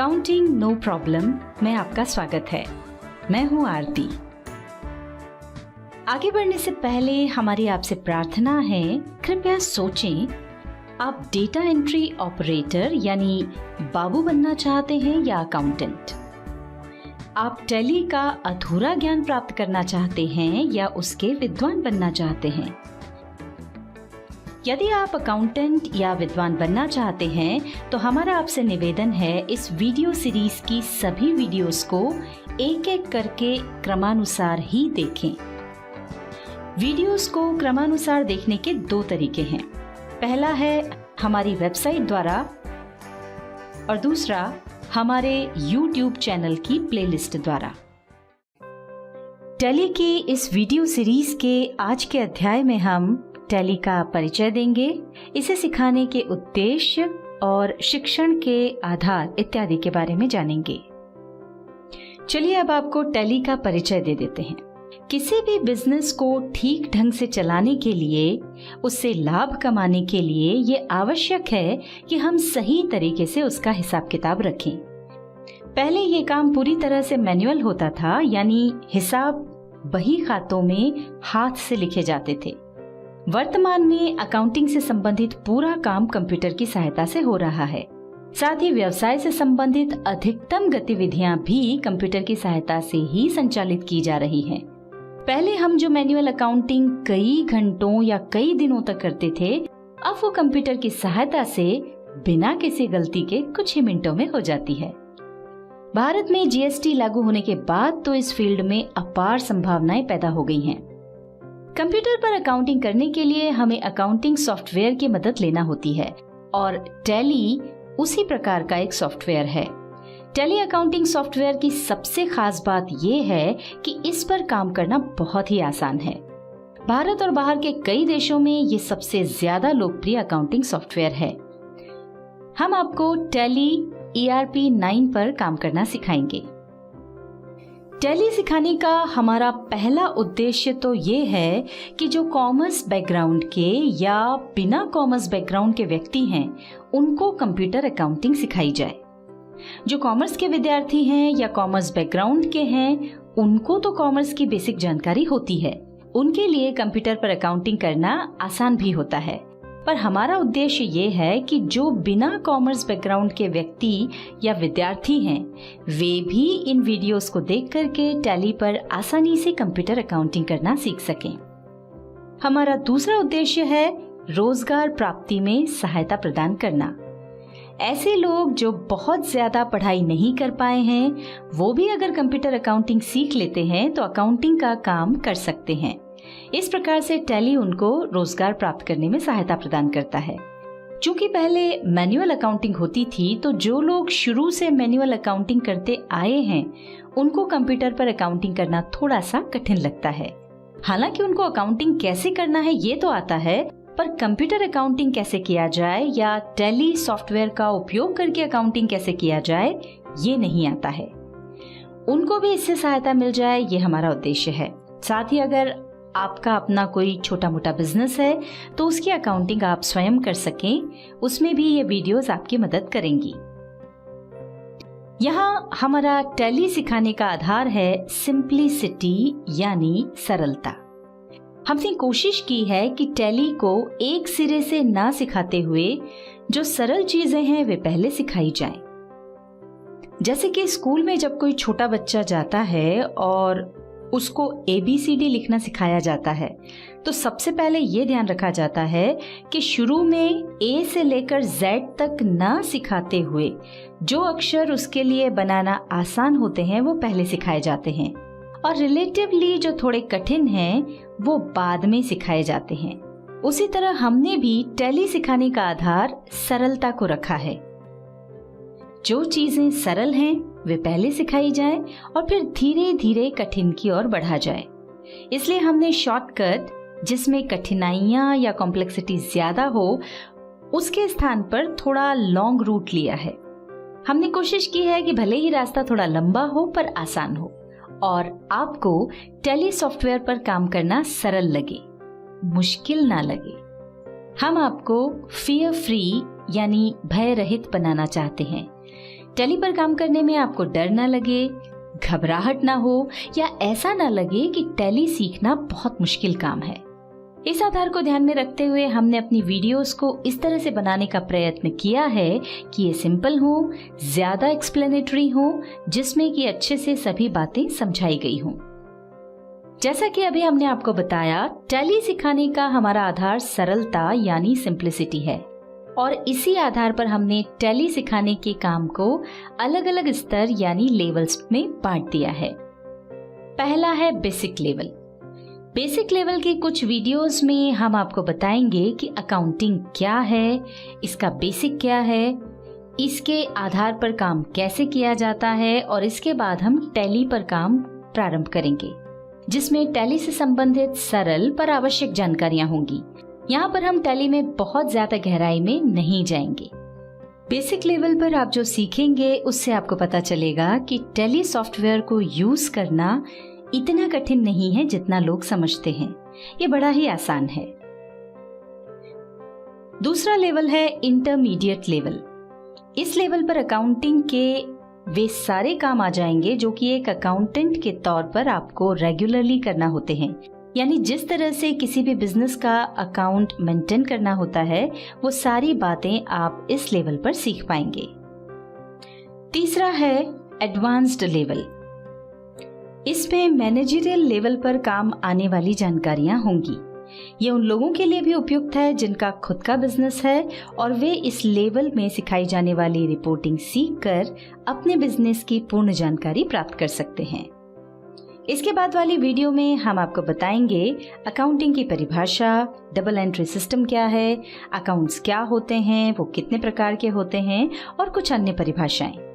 Accounting no problem में आपका स्वागत है। मैं हूं आरती। आगे बढ़ने से पहले हमारी आपसे प्रार्थना है, कृपया सोचें, आप डेटा एंट्री ऑपरेटर यानी बाबू बनना चाहते हैं या अकाउंटेंट? आप टैली का अधूरा ज्ञान प्राप्त करना चाहते हैं या उसके विद्वान बनना चाहते हैं? यदि आप अकाउंटेंट या विद्वान बनना चाहते हैं तो हमारा आपसे निवेदन है, इस वीडियो सीरीज की सभी वीडियोस को एक एक करके क्रमानुसार ही देखें। वीडियोस को क्रमानुसार देखने के दो तरीके हैं। पहला है हमारी वेबसाइट द्वारा और दूसरा हमारे YouTube चैनल की प्लेलिस्ट द्वारा। टैली की इस वीडियो सीरीज के आज के अध्याय में हम टैली का परिचय देंगे, इसे सिखाने के उद्देश्य और शिक्षण के आधार इत्यादि के बारे में जानेंगे। चलिए अब आपको टैली का परिचय दे देते हैं। किसी भी बिजनेस को ठीक ढंग से चलाने के लिए, उससे लाभ कमाने के लिए ये आवश्यक है कि हम सही तरीके से उसका हिसाब किताब रखें। पहले ये काम पूरी तरह से मैनुअल होता था, यानी हिसाब बही खातों में हाथ से लिखे जाते थे। वर्तमान में अकाउंटिंग से संबंधित पूरा काम कंप्यूटर की सहायता से हो रहा है। साथ ही व्यवसाय से संबंधित अधिकतम गतिविधियां भी कंप्यूटर की सहायता से ही संचालित की जा रही हैं। पहले हम जो मैनुअल अकाउंटिंग कई घंटों या कई दिनों तक करते थे, अब वो कंप्यूटर की सहायता से बिना किसी गलती के कुछ ही मिनटों में हो जाती है। भारत में जीएसटी लागू होने के बाद तो इस फील्ड में अपार संभावनाएं पैदा हो गई हैं। कंप्यूटर पर अकाउंटिंग करने के लिए हमें अकाउंटिंग सॉफ्टवेयर की मदद लेना होती है और टैली उसी प्रकार का एक सॉफ्टवेयर है। टैली अकाउंटिंग सॉफ्टवेयर की सबसे खास बात यह है कि इस पर काम करना बहुत ही आसान है। भारत और बाहर के कई देशों में ये सबसे ज्यादा लोकप्रिय अकाउंटिंग सॉफ्टवेयर है। हम आपको टैली ERP 9 पर काम करना सिखाएंगे। टैली सिखाने का हमारा पहला उद्देश्य तो ये है कि जो कॉमर्स बैकग्राउंड के या बिना कॉमर्स बैकग्राउंड के व्यक्ति हैं, उनको कंप्यूटर अकाउंटिंग सिखाई जाए। जो कॉमर्स के विद्यार्थी हैं या कॉमर्स बैकग्राउंड के हैं, उनको तो कॉमर्स की बेसिक जानकारी होती है, उनके लिए कंप्यूटर पर अकाउंटिंग करना आसान भी होता है। पर हमारा उद्देश्य ये है कि जो बिना कॉमर्स बैकग्राउंड के व्यक्ति या विद्यार्थी हैं, वे भी इन वीडियोस को देख करके टैली पर आसानी से कंप्यूटर अकाउंटिंग करना सीख सकें। हमारा दूसरा उद्देश्य है रोजगार प्राप्ति में सहायता प्रदान करना। ऐसे लोग जो बहुत ज्यादा पढ़ाई नहीं कर पाए हैं, वो भी अगर कंप्यूटर अकाउंटिंग सीख लेते हैं तो अकाउंटिंग का काम कर सकते हैं। इस प्रकार से टैली उनको रोजगार प्राप्त करने में सहायता प्रदान करता है। चूंकि पहले मैनुअल अकाउंटिंग होती थी, तो जो लोग शुरू से मैनुअल अकाउंटिंग करते आए हैं, उनको कंप्यूटर पर अकाउंटिंग करना थोड़ा सा कठिन लगता है। हालांकि उनको अकाउंटिंग कैसे करना है ये तो आता है, पर कंप्यूटर अकाउंटिंग कैसे किया जाए या टैली सॉफ्टवेयर का उपयोग करके अकाउंटिंग कैसे किया जाए, ये नहीं आता है। उनको भी इससे सहायता मिल जाए, ये हमारा उद्देश्य है। साथ ही अगर आपका अपना कोई छोटा मोटा बिजनेस है तो उसकी अकाउंटिंग आप स्वयं कर सकें, उसमें भी ये वीडियोस आपकी मदद करेंगी। यहाँ हमारा टैली सिखाने का आधार है सिंप्लिसिटी यानी सरलता। हमने कोशिश की है कि टैली को एक सिरे से ना सिखाते हुए जो सरल चीजें हैं वे पहले सिखाई जाएं। जैसे कि स्कूल में जब कोई छोटा बच्चा जाता है और उसको ABCD लिखना सिखाया जाता है, तो सबसे पहले ये ध्यान रखा जाता है कि शुरू में A से लेकर Z तक ना सिखाते हुए जो अक्षर उसके लिए बनाना आसान होते हैं वो पहले सिखाए जाते हैं, और रिलेटिवली जो थोड़े कठिन हैं वो बाद में सिखाए जाते हैं। उसी तरह हमने भी टैली सिखाने का आधार सरलता को रखा है। जो चीजें सरल हैं वे पहले सिखाई जाएं और फिर धीरे धीरे कठिन की ओर बढ़ा जाए। इसलिए हमने शॉर्टकट, जिसमें कठिनाइयां या कॉम्प्लेक्सिटी ज्यादा हो, उसके स्थान पर थोड़ा लॉन्ग रूट लिया है। हमने कोशिश की है कि भले ही रास्ता थोड़ा लंबा हो पर आसान हो और आपको टैली सॉफ्टवेयर पर काम करना सरल लगे, मुश्किल ना लगे। हम आपको फियर फ्री यानी भय रहित बनाना चाहते हैं। टैली पर काम करने में आपको डर ना लगे, घबराहट ना हो या ऐसा ना लगे कि टैली सीखना बहुत मुश्किल काम है। इस आधार को ध्यान में रखते हुए हमने अपनी वीडियोस को इस तरह से बनाने का प्रयत्न किया है कि ये सिंपल हो, ज्यादा एक्सप्लेनेटरी हो, जिसमें कि अच्छे से सभी बातें समझाई गई हों। जैसा कि अभी हमने आपको बताया, टैली सिखाने का हमारा आधार सरलता यानी सिंप्लिसिटी है और इसी आधार पर हमने टैली सिखाने के काम को अलग अलग स्तर यानी लेवल्स में बांट दिया है। पहला है बेसिक लेवल। बेसिक लेवल के कुछ वीडियोस में हम आपको बताएंगे कि अकाउंटिंग क्या है, इसका बेसिक क्या है, इसके आधार पर काम कैसे किया जाता है और इसके बाद हम टैली पर काम प्रारंभ करेंगे, जिसमें टैली से संबंधित सरल पर आवश्यक जानकारियां होंगी। यहाँ पर हम टैली में बहुत ज्यादा गहराई में नहीं जाएंगे। बेसिक लेवल पर आप जो सीखेंगे उससे आपको पता चलेगा कि टैली सॉफ्टवेयर को यूज करना इतना कठिन नहीं है जितना लोग समझते हैं। ये बड़ा ही आसान है। दूसरा लेवल है इंटरमीडिएट लेवल। इस लेवल पर अकाउंटिंग के वे सारे काम आ जाएंगे जो कि एक अकाउंटेंट के तौर पर आपको रेगुलरली करना होते हैं। यानी जिस तरह से किसी भी बिजनेस का अकाउंट मेंटेन करना होता है, वो सारी बातें आप इस लेवल पर सीख पाएंगे। तीसरा है एडवांस्ड लेवल। इसमें मैनेजरियल लेवल पर काम आने वाली जानकारियां होंगी। ये उन लोगों के लिए भी उपयुक्त है जिनका खुद का बिजनेस है और वे इस लेवल में सिखाई जाने वाली रिपोर्टिंग सीखकर अपने बिजनेस की पूर्ण जानकारी प्राप्त कर सकते हैं। इसके बाद वाली वीडियो में हम आपको बताएंगे अकाउंटिंग की परिभाषा, डबल एंट्री सिस्टम क्या है, अकाउंट्स क्या होते हैं, वो कितने प्रकार के होते हैं और कुछ अन्य परिभाषाएं।